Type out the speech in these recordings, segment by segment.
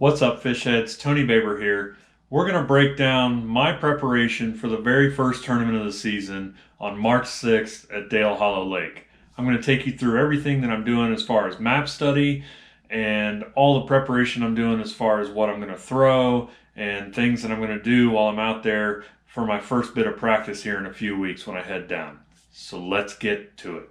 What's up, fish heads? Tony Baber here. We're going to break down my preparation for the very first tournament of the season on March 6th at Dale Hollow Lake. I'm going to take you through everything that I'm doing as far as map study and all the preparation I'm doing as far as what I'm going to throw and things that I'm going to do while I'm out there for my first bit of practice here in a few weeks when I head down. So let's get to it.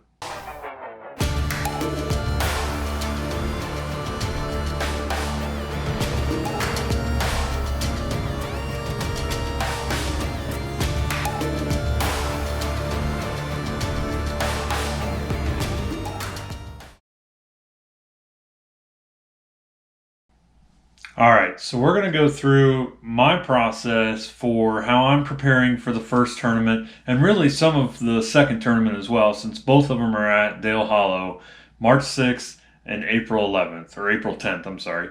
All right, so we're going to go through my process for how I'm preparing for the first tournament and really some of the second tournament as well, since both of them are at Dale Hollow, March 6th and April 11th, or April 10th, I'm sorry.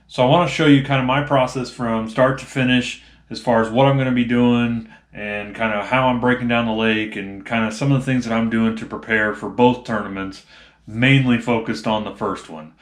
So I want to show you kind of my process from start to finish as far as what I'm going to be doing and kind of how I'm breaking down the lake and kind of some of the things that I'm doing to prepare for both tournaments, mainly focused on the first one.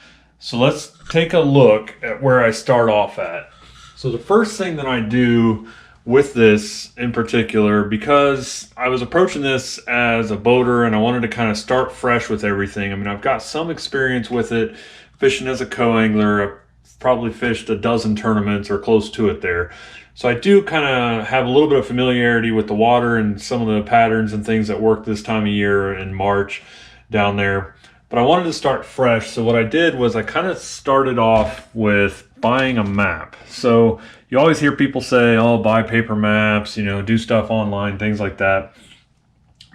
So let's take a look at where I start off at. So the first thing that I do with this in particular, because I was approaching this as a boater and I wanted to kind of start fresh with everything. I mean, I've got some experience with it fishing as a co-angler. I've probably fished a dozen tournaments or close to it there. So I do kind of have a little bit of familiarity with the water and some of the patterns and things that work this time of year in March down there. But I wanted to start fresh, so what I did was I kind of started off with buying a map. So you always hear people say, oh, buy paper maps, do stuff online, things like that.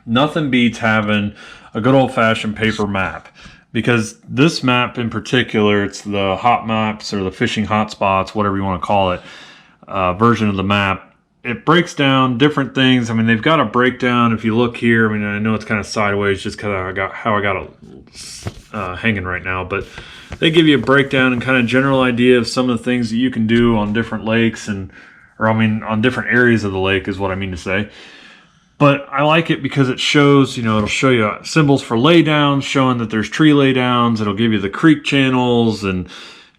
Nothing beats having a good old-fashioned paper map, because this map in particular, it's the hot maps or the fishing hotspots, whatever you want to call it, version of the map. It breaks down different things. I mean, they've got a breakdown. If you look here, I mean, I know it's kind of sideways just because I got it hanging right now, but they give you a breakdown and kind of general idea of some of the things that you can do on different lakes on different areas of the lake is what I mean to say. But I like it because it shows, it'll show you symbols for laydowns, showing that there's tree laydowns. It'll give you the creek channels and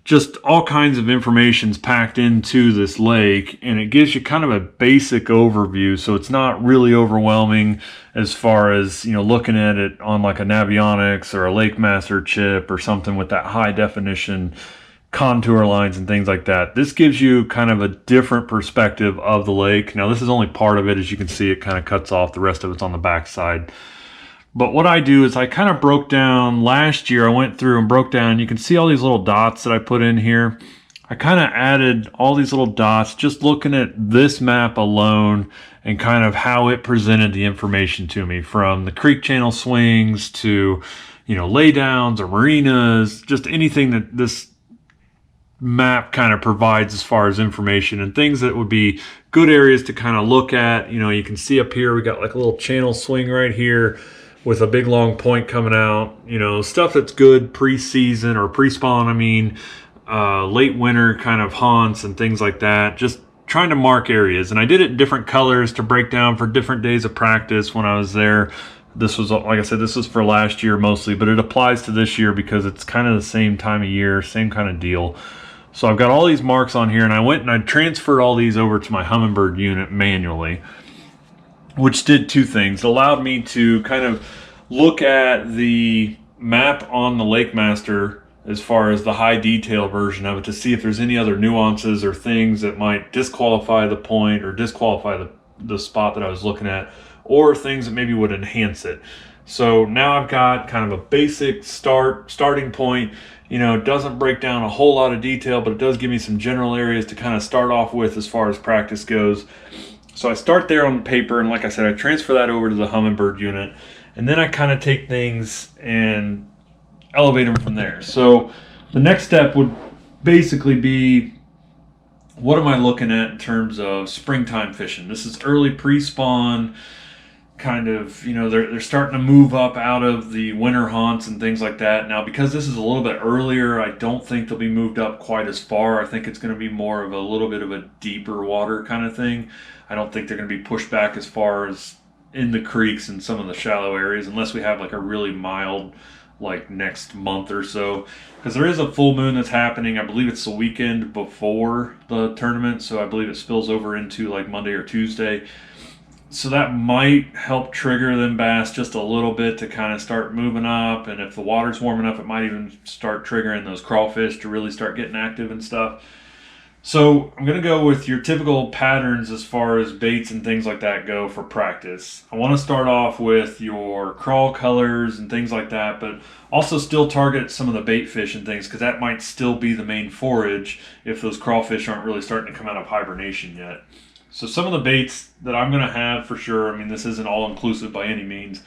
just all kinds of information's packed into this lake, and it gives you kind of a basic overview, so it's not really overwhelming as far as looking at it on like a Navionics or a Lake Master chip or something with that high definition contour lines and things like that. This gives you kind of a different perspective of the lake. Now this is only part of it. As you can see, it kind of cuts off. The rest of it's on the back side. But what I do is I kind of broke down last year. I went through and broke down. You can see all these little dots that I put in here. I kind of added all these little dots just looking at this map alone and kind of how it presented the information to me, from the creek channel swings to, laydowns or marinas, just anything that this map kind of provides as far as information and things that would be good areas to kind of look at. You can see up here we got like a little channel swing right here with a big long point coming out, stuff that's good pre-season or pre-spawn, late winter kind of haunts and things like that. Just trying to mark areas. And I did it in different colors to break down for different days of practice when I was there. This was, like I said, this was for last year mostly, but it applies to this year because it's kind of the same time of year, same kind of deal. So I've got all these marks on here, and I went and I transferred all these over to my Humminbird unit manually, which did two things. It allowed me to kind of look at the map on the Lake Master as far as the high detail version of it to see if there's any other nuances or things that might disqualify the point or disqualify the spot that I was looking at, or things that maybe would enhance it. So now I've got kind of a basic starting point. It doesn't break down a whole lot of detail, but it does give me some general areas to kind of start off with as far as practice goes. So I start there on paper, and like I said, I transfer that over to the Humminbird unit, and then I kind of take things and elevate them from there. So the next step would basically be, what am I looking at in terms of springtime fishing? This is early pre-spawn, kind of, they're starting to move up out of the winter haunts and things like that. Now, because this is a little bit earlier, I don't think they'll be moved up quite as far. I think it's going to be more of a little bit of a deeper water kind of thing. I don't think they're going to be pushed back as far as in the creeks and some of the shallow areas, unless we have like a really mild like next month or so, because there is a full moon that's happening. I believe it's the weekend before the tournament, so I believe it spills over into like Monday or Tuesday. So that might help trigger them bass just a little bit to kind of start moving up. And if the water's warm enough, it might even start triggering those crawfish to really start getting active and stuff. So I'm going to go with your typical patterns as far as baits and things like that go for practice. I want to start off with your crawl colors and things like that, but also still target some of the bait fish and things, because that might still be the main forage if those crawfish aren't really starting to come out of hibernation yet. So some of the baits that I'm going to have for sure, I mean, this isn't all inclusive by any means,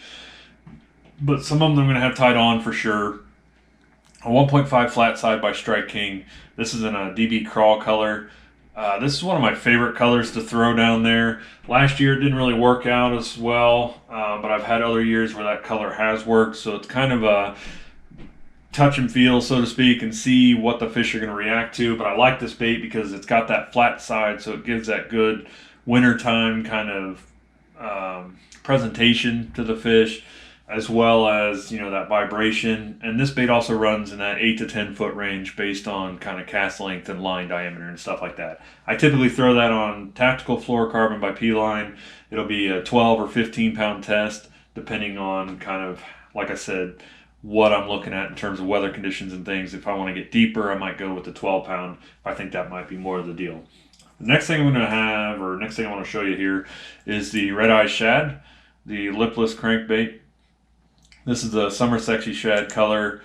but some of them I'm going to have tied on for sure. A 1.5 flat side by Strike King. This is in a DB crawl color. This is one of my favorite colors to throw down there. Last year it didn't really work out as well, but I've had other years where that color has worked, so it's kind of a touch and feel, so to speak, and see what the fish are going to react to. But I like this bait because it's got that flat side, so it gives that good wintertime kind of presentation to the fish, as well as, you know, that vibration. And this bait also runs in that 8 to 10 foot range based on kind of cast length and line diameter and stuff like that. I typically throw that on tactical fluorocarbon by P-line. It'll be a 12 or 15 pound test, depending on kind of, like I said, what I'm looking at in terms of weather conditions and things. If I want to get deeper, I might go with the 12 pound. I think that might be more of the deal. The next thing I'm going to have, or next thing I want to show you here, is the red eye shad, the lipless crankbait. This is the summer sexy shad color.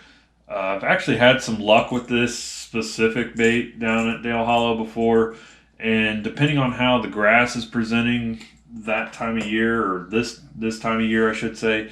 I've actually had some luck with this specific bait down at Dale Hollow before, and depending on how the grass is presenting that time of year, or this time of year I should say,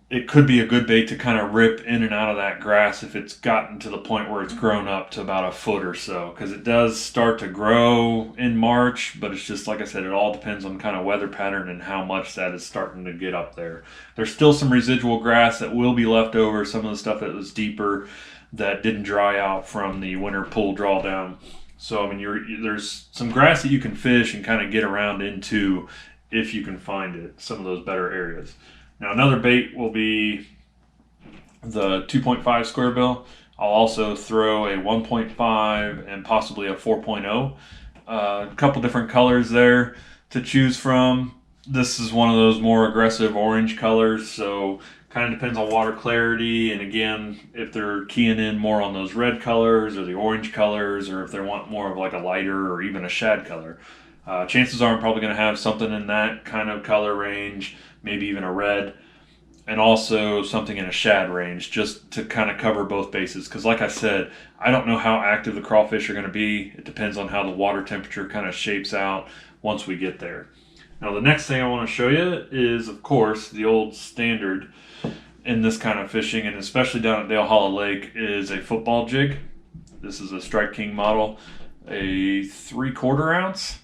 it could be a good bait to kind of rip in and out of that grass if it's gotten to the point where it's grown up to about a foot or so, because it does start to grow in March, but it's just, like I said, it all depends on kind of weather pattern and how much that is starting to get up there. There's still some residual grass that will be left over, some of the stuff that was deeper that didn't dry out from the winter pool drawdown. So I mean, there's some grass that you can fish and kind of get around into if you can find it, some of those better areas. Now another bait will be the 2.5 square bill. I'll also throw a 1.5 and possibly a 4.0. A couple different colors there to choose from. This is one of those more aggressive orange colors, so kind of depends on water clarity, and again, if they're keying in more on those red colors or the orange colors, or if they want more of like a lighter or even a shad color. Chances are I'm probably going to have something in that kind of color range, maybe even a red, and also something in a shad range, just to kind of cover both bases. Because like I said, I don't know how active the crawfish are going to be. It depends on how the water temperature kind of shapes out once we get there. Now the next thing I want to show you is, of course, the old standard in this kind of fishing, and especially down at Dale Hollow Lake, is a football jig. This is a Strike King model, a 3/4 ounce.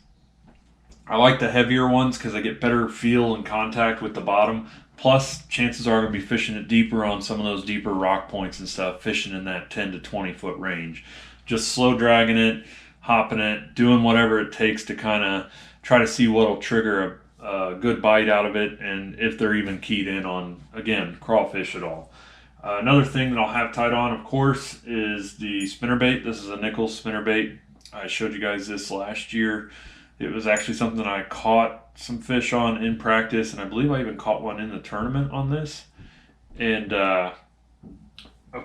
I like the heavier ones because I get better feel and contact with the bottom. Plus, chances are I'm going to be fishing it deeper on some of those deeper rock points and stuff, fishing in that 10 to 20 foot range. Just slow dragging it, hopping it, doing whatever it takes to kind of try to see what will trigger a good bite out of it, and if they're even keyed in on, again, crawfish at all. Another thing that I'll have tied on, of course, is the spinnerbait. This is a nickel spinnerbait. I showed you guys this last year. It was actually something I caught some fish on in practice, and I believe I even caught one in the tournament on this. And of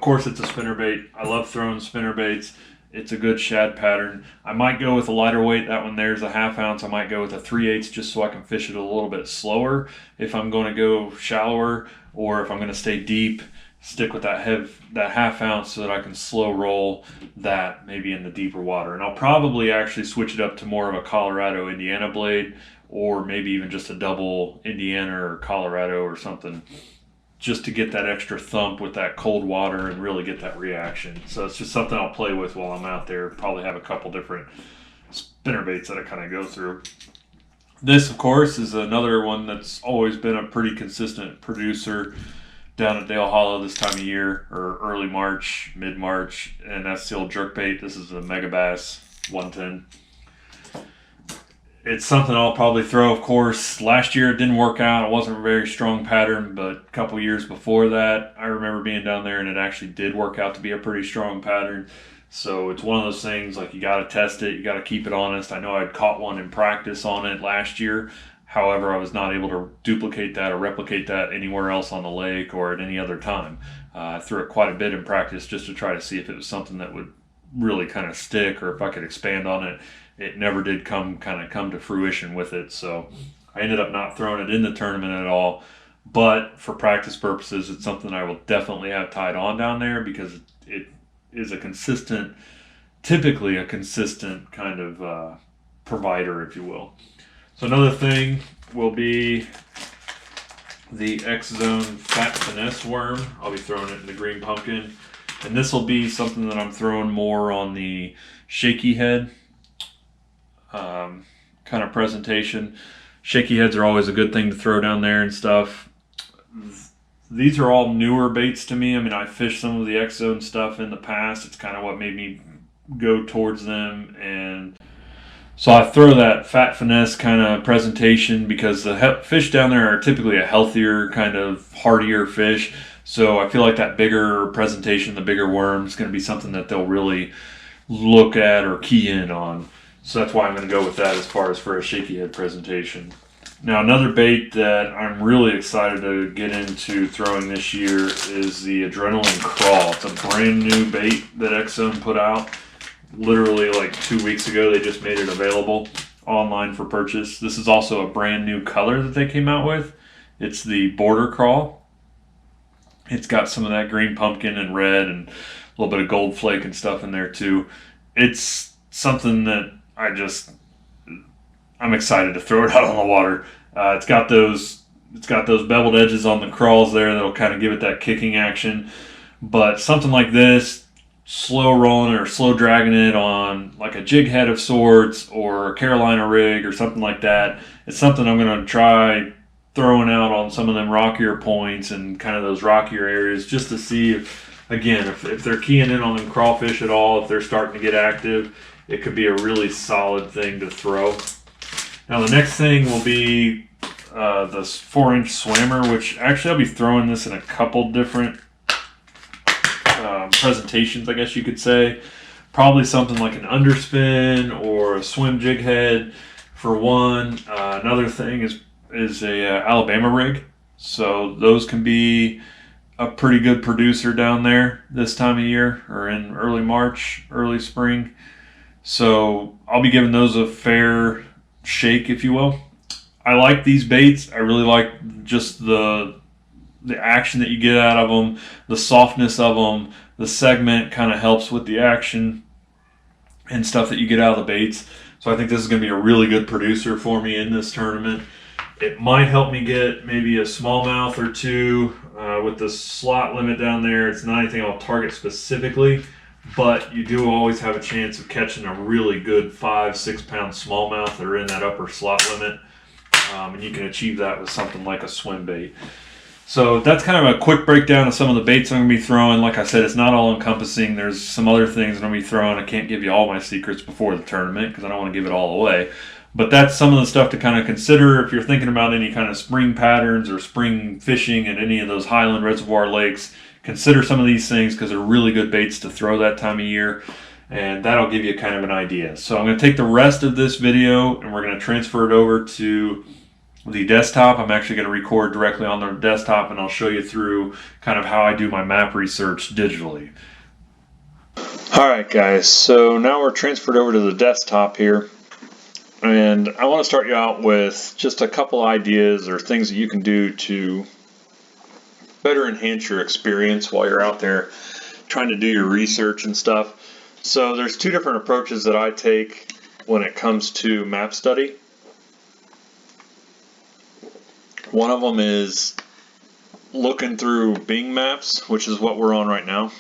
course, it's a spinnerbait. I love throwing spinnerbaits. It's a good shad pattern. I might go with a lighter weight. That one there's a 1/2 ounce. I might go with a 3/8 just so I can fish it a little bit slower if I'm going to go shallower, or if I'm going to stay deep, stick with that 1/2 ounce so that I can slow roll that maybe in the deeper water. And I'll probably actually switch it up to more of a Colorado Indiana blade, or maybe even just a double Indiana or Colorado or something, just to get that extra thump with that cold water and really get that reaction. So it's just something I'll play with while I'm out there. Probably have a couple different spinnerbaits that I kind of go through. This, of course, is another one that's always been a pretty consistent producer down at Dale Hollow this time of year, or early March, mid-March, and that's the old jerkbait. This is a Megabass 110. It's something I'll probably throw, of course. Last year it didn't work out. It wasn't a very strong pattern, but a couple years before that, I remember being down there and it actually did work out to be a pretty strong pattern. So it's one of those things like you got to test it, you got to keep it honest. I know I'd caught one in practice on it last year. However, I was not able to duplicate that or replicate that anywhere else on the lake or at any other time. I threw it quite a bit in practice just to try to see if it was something that would really kind of stick or if I could expand on it. It never did come to fruition with it, so I ended up not throwing it in the tournament at all. But for practice purposes, it's something I will definitely have tied on down there because it is typically a consistent kind of provider, if you will. So another thing will be the X Zone Fat Finesse worm. I'll be throwing it in the green pumpkin, and this will be something that I'm throwing more on the shaky head kind of presentation. Shaky heads are always a good thing to throw down there and stuff. These are all newer baits to me. I mean, I fished some of the X Zone stuff in the past. It's kind of what made me go towards them, and so I throw that Fat Finesse kind of presentation because the fish down there are typically a healthier, kind of hardier fish. So I feel like that bigger presentation, the bigger worm, is going to be something that they'll really look at or key in on. So that's why I'm going to go with that as far as for a shaky head presentation. Now, another bait that I'm really excited to get into throwing this year is the Adrenaline Crawl. It's a brand new bait that X Zone put out. Literally like 2 weeks ago, they just made it available online for purchase. This is also a brand new color that they came out with. It's the Border Crawl. It's got some of that green pumpkin and red and a little bit of gold flake and stuff in there too. It's something that I'm excited to throw it out on the water. It's got those beveled edges on the crawls there that'll kind of give it that kicking action. But something like this, slow rolling or slow dragging it on like a jig head of sorts or a Carolina rig or something like that, it's something I'm going to try throwing out on some of them rockier points and kind of those rockier areas just to see if they're keying in on them crawfish at all, if they're starting to get active. It could be a really solid thing to throw. Now the next thing will be the 4-inch swammer, which actually I'll be throwing this in a couple different presentations, I guess you could say. Probably something like an underspin or a swim jig head for one. Another thing is a Alabama rig. So those can be a pretty good producer down there this time of year or in early March, early spring. So I'll be giving those a fair shake, if you will. I like these baits. I really like just the action that you get out of them, the softness of them. The segment kind of helps with the action and stuff that you get out of the baits. So I think this is going to be a really good producer for me in this tournament. It might help me get maybe a smallmouth or two with the slot limit down there. It's not anything I'll target specifically, but you do always have a chance of catching a really good 5-6 pound smallmouth that are in that upper slot limit, and you can achieve that with something like a swim bait. So that's kind of a quick breakdown of some of the baits I'm going to be throwing. Like I said, it's not all encompassing. There's some other things I'm going to be throwing. I can't give you all my secrets before the tournament because I don't want to give it all away. But that's some of the stuff to kind of consider if you're thinking about any kind of spring patterns or spring fishing at any of those highland reservoir lakes. Consider some of these things because they're really good baits to throw that time of year, and that'll give you kind of an idea. So I'm going to take the rest of this video and we're going to transfer it over to the desktop. I'm actually going to record directly on the desktop and I'll show you through kind of how I do my map research digitally. Alright guys, so now we're transferred over to the desktop here, and I want to start you out with just a couple ideas or things that you can do to better enhance your experience while you're out there trying to do your research and stuff. So there's two different approaches that I take when it comes to map study. One of them is looking through Bing Maps, which is what we're on right now,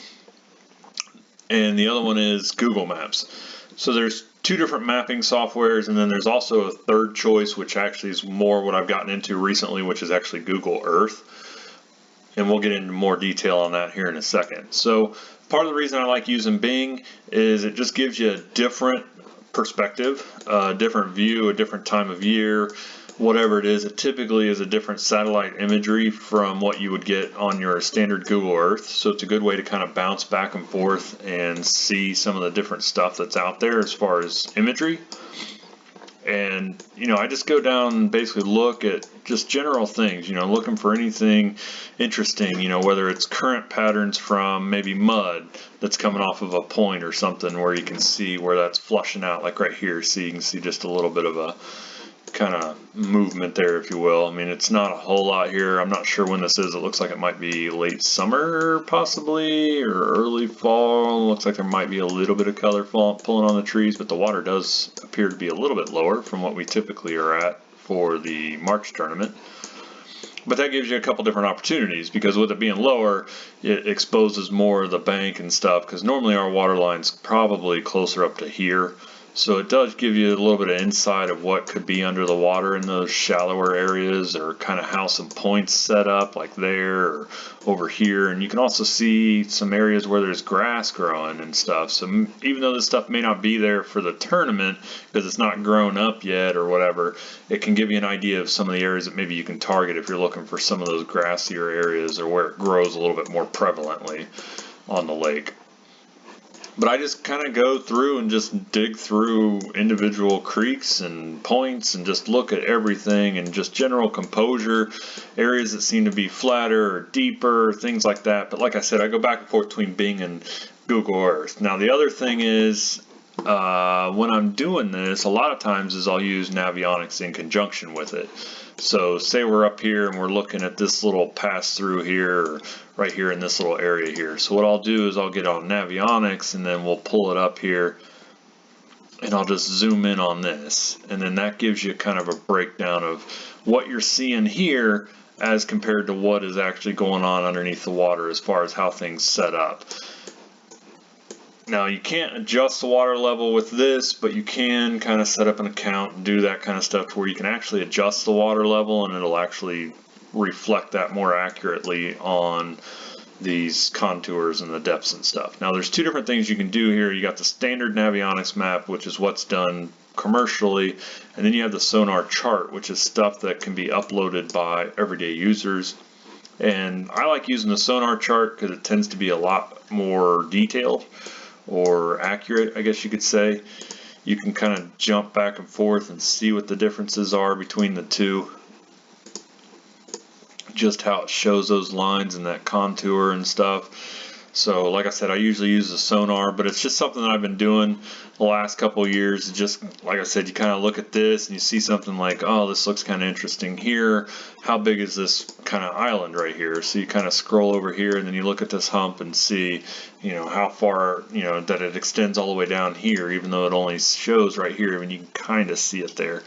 and the other one is Google Maps. So there's two different mapping softwares, and then there's also a third choice, which actually is more what I've gotten into recently, which is actually Google Earth. And we'll get into more detail on that here in a second. So part of the reason I like using Bing is it just gives you a different perspective, a different view, a different time of year, whatever it is. It typically is a different satellite imagery from what you would get on your standard Google Earth. So it's a good way to kind of bounce back and forth and see some of the different stuff that's out there as far as imagery. And, I just go down and basically look at just general things, looking for anything interesting, whether it's current patterns from maybe mud that's coming off of a point or something where you can see where that's flushing out, like right here. So you can see just a little bit of a kind of movement there, if you will. I mean, it's not a whole lot here. I'm not sure when this is. It looks like it might be late summer possibly, or early fall. Looks like there might be a little bit of color pulling on the trees, but the water does appear to be a little bit lower from what we typically are at for the March tournament. But that gives you a couple different opportunities, because with it being lower, it exposes more of the bank and stuff, because normally our water line's probably closer up to here. So it does give you a little bit of insight of what could be under the water in those shallower areas, or kind of how some points set up, like there or over here. And you can also see some areas where there's grass growing and stuff. So even though this stuff may not be there for the tournament because it's not grown up yet or whatever, it can give you an idea of some of the areas that maybe you can target if you're looking for some of those grassier areas, or where it grows a little bit more prevalently on the lake. But I just kind of go through and just dig through individual creeks and points and just look at everything, and just general composure, areas that seem to be flatter or deeper, things like that. But like I said, I go back and forth between Bing and Google Earth. Now the other thing is, when I'm doing this, a lot of times is I'll use Navionics in conjunction with it. So say we're up here and we're looking at this little pass through here, or right here in this little area here. So what I'll do is I'll get on Navionics, and then we'll pull it up here, and I'll just zoom in on this. And then that gives you kind of a breakdown of what you're seeing here as compared to what is actually going on underneath the water as far as how things set up. Now you can't adjust the water level with this, but you can kind of set up an account and do that kind of stuff to where you can actually adjust the water level, and it'll actually reflect that more accurately on these contours and the depths and stuff. Now there's two different things you can do here. You got the standard Navionics map, which is what's done commercially, and then you have the sonar chart, which is stuff that can be uploaded by everyday users. And I like using the sonar chart because it tends to be a lot more detailed, or accurate, I guess you could say. You can kind of jump back and forth and see what the differences are between the two. Just how it shows those lines and that contour and stuff. So like I said, I usually use the sonar, but it's just something that I've been doing the last couple of years. Just like I said, you kind of look at this and you see something like, oh, this looks kind of interesting here. How big is this kind of island right here? So you kind of scroll over here, and then you look at this hump and see, how far, that it extends all the way down here, even though it only shows right here. I mean, you can kind of see it there,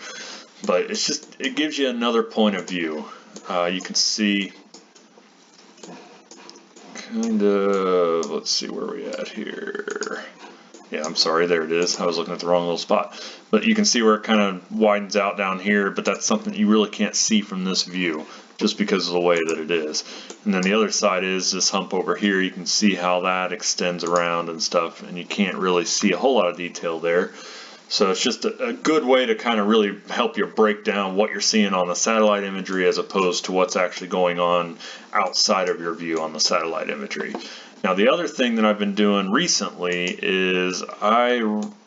but it gives you another point of view. You can see kind of, let's see where we at here. Yeah, I'm sorry, there it is. I was looking at the wrong little spot. But you can see where it kind of widens out down here, but that's something you really can't see from this view, just because of the way that it is. And then the other side is this hump over here. You can see how that extends around and stuff, and you can't really see a whole lot of detail there. So it's just a good way to kind of really help you break down what you're seeing on the satellite imagery as opposed to what's actually going on outside of your view on the satellite imagery. Now the other thing that I've been doing recently is I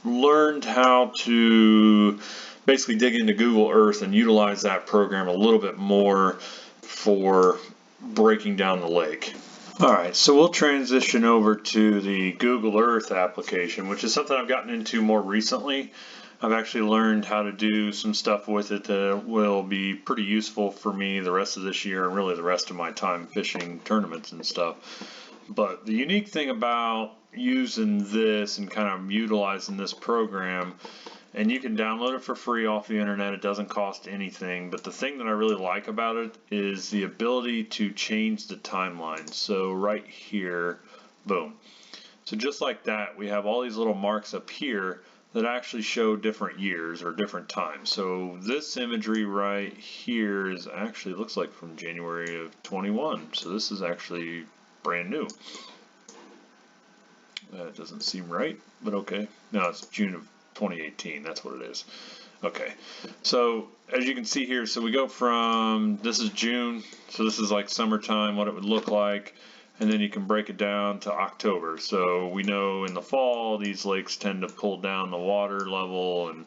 learned how to basically dig into Google Earth and utilize that program a little bit more for breaking down the lake. Alright, so we'll transition over to the Google Earth application, which is something I've gotten into more recently. I've actually learned how to do some stuff with it that will be pretty useful for me the rest of this year, and really the rest of my time fishing tournaments and stuff. But the unique thing about using this and kind of utilizing this program, and you can download it for free off the internet, it doesn't cost anything, but the thing that I really like about it is the ability to change the timeline. So right here, boom. So just like that, we have all these little marks up here that actually show different years or different times. So this imagery right here is actually, looks like from January of 21. So this is actually brand new. That doesn't seem right, but okay. No, it's June of 2018, that's what it is. Okay, so as you can see here, so we go from, this is June, so this is like summertime, what it would look like, and then you can break it down to October. So we know in the fall, these lakes tend to pull down the water level, and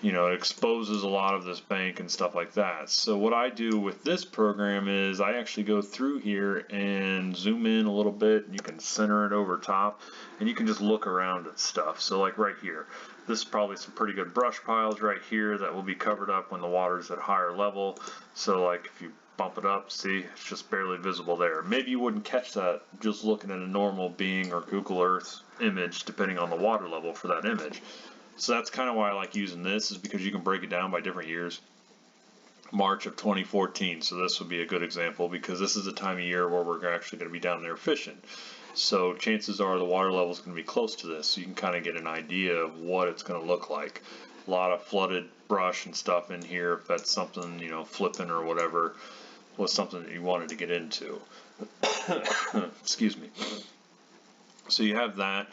it exposes a lot of this bank and stuff like that. So what I do with this program is I actually go through here and zoom in a little bit, and you can center it over top, and you can just look around at stuff. So like right here, this is probably some pretty good brush piles right here that will be covered up when the water's at higher level. So like if you bump it up, see, it's just barely visible there. Maybe you wouldn't catch that just looking at a normal Bing or Google Earth image, depending on the water level for that image. So that's kind of why I like using this, is because you can break it down by different years. March of 2014, so this would be a good example, because this is the time of year where we're actually going to be down there fishing. So chances are the water level is going to be close to this, so you can kind of get an idea of what it's going to look like. A lot of flooded brush and stuff in here, if that's something, flipping or whatever was something that you wanted to get into. Excuse me. So you have that.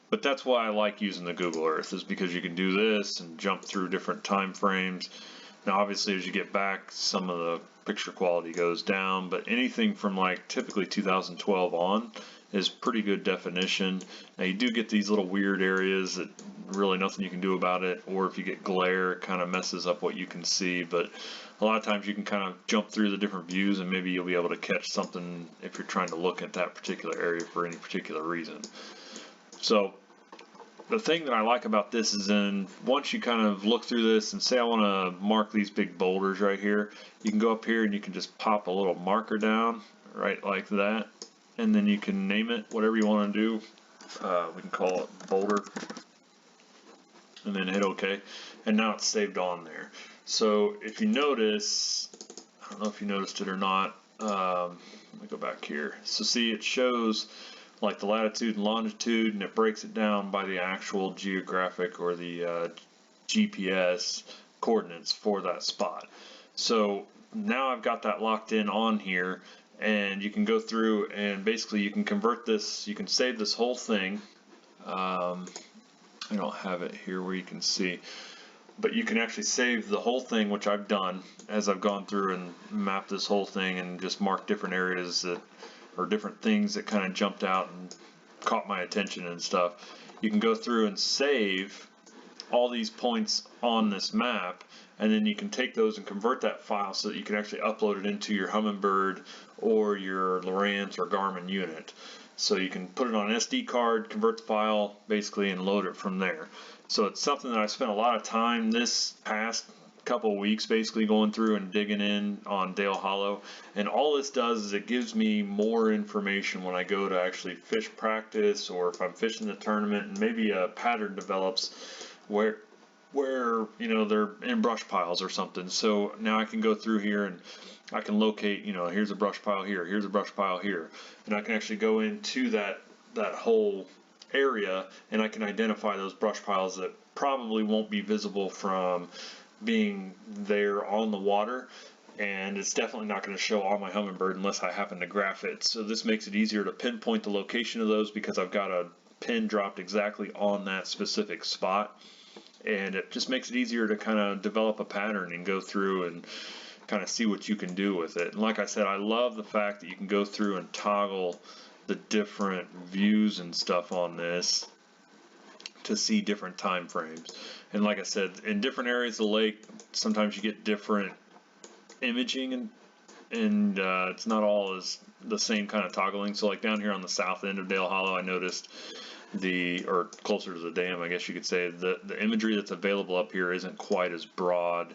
But that's why I like using the Google Earth, is because you can do this and jump through different time frames. Now obviously as you get back, some of the picture quality goes down, but anything from like typically 2012 on is pretty good definition. Now you do get these little weird areas that really nothing you can do about it, or if you get glare, it kind of messes up what you can see, but a lot of times you can kind of jump through the different views and maybe you'll be able to catch something if you're trying to look at that particular area for any particular reason. So the thing that I like about this is once you kind of look through this and say I want to mark these big boulders right here, you can go up here and you can just pop a little marker down right like that, and then you can name it whatever you want to do. We can call it boulder, and then hit OK, and now it's saved on there. So if you notice, I don't know if you noticed it or not, let me go back here. So see, it shows like the latitude and longitude, and it breaks it down by the actual geographic or the GPS coordinates for that spot. So now I've got that locked in on here, and you can go through and basically you can convert this, you can save this whole thing. I don't have it here where you can see, but you can actually save the whole thing, which I've done as I've gone through and mapped this whole thing and just marked different areas that, or different things that kind of jumped out and caught my attention and stuff. You can go through and save all these points on this map, and then you can take those and convert that file so that you can actually upload it into your Humminbird or your Lowrance or Garmin unit. So you can put it on an SD card, convert the file basically, and load it from there. So it's something that I spent a lot of time this past couple of weeks basically going through and digging in on Dale Hollow, and all this does is it gives me more information when I go to actually fish practice, or if I'm fishing the tournament and maybe a pattern develops where they're in brush piles or something. So now I can go through here and I can locate, here's a brush pile here, here's a brush pile here, and I can actually go into that whole area, and I can identify those brush piles that probably won't be visible from being there on the water, and it's definitely not going to show on my Humminbird unless I happen to graph it. So this makes it easier to pinpoint the location of those because I've got a pin dropped exactly on that specific spot, and it just makes it easier to kind of develop a pattern and go through and kind of see what you can do with it. And like I said, I love the fact that you can go through and toggle the different views and stuff on this to see different time frames. And like I said, in different areas of the lake, sometimes you get different imaging, and it's not all as the same kind of toggling. So like down here on the south end of Dale Hollow, I noticed or closer to the dam, I guess you could say, the imagery that's available up here isn't quite as broad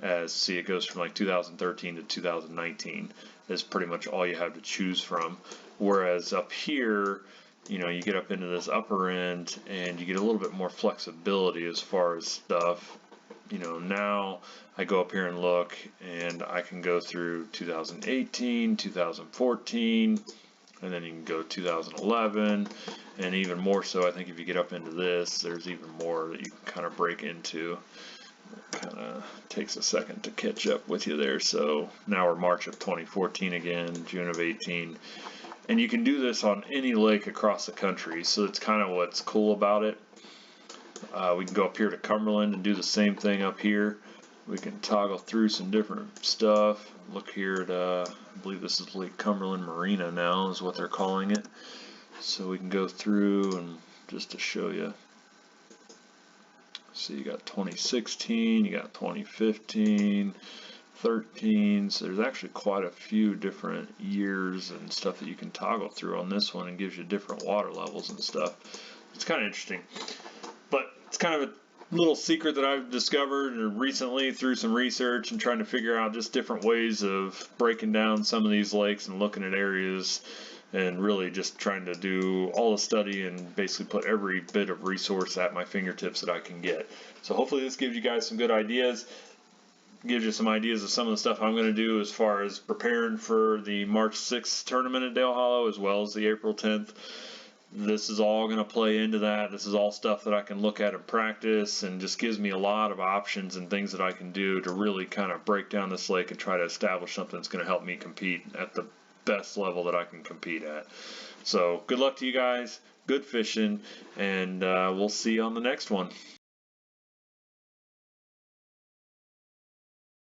as, see, it goes from like 2013 to 2019 is pretty much all you have to choose from. Whereas up here, you get up into this upper end and you get a little bit more flexibility as far as stuff. Now I go up here and look, and I can go through 2018, 2014, and then you can go 2011, and even more so, I think if you get up into this, there's even more that you can kind of break into. It kind of takes a second to catch up with you there. So now we're March of 2014 again, June of 18. And you can do this on any lake across the country, so it's kind of what's cool about it. We can go up here to Cumberland and do the same thing up here. We can toggle through some different stuff. Look here at, I believe this is Lake Cumberland Marina now is what they're calling it. So we can go through and just to show you. So you got 2016, you got 2015, 13. So there's actually quite a few different years and stuff that you can toggle through on this one, and gives you different water levels and stuff. It's kind of interesting, but it's kind of a little secret that I've discovered recently through some research and trying to figure out just different ways of breaking down some of these lakes and looking at areas, and really just trying to do all the study and basically put every bit of resource at my fingertips that I can get. So hopefully this gives you guys some good ideas, gives you some ideas of some of the stuff I'm going to do as far as preparing for the March 6th tournament at Dale Hollow, as well as the April 10th. This is all going to play into that. This is all stuff that I can look at and practice, and just gives me a lot of options and things that I can do to really kind of break down this lake and try to establish something that's going to help me compete at the best level that I can compete at. So good luck to you guys, good fishing, and we'll see you on the next one.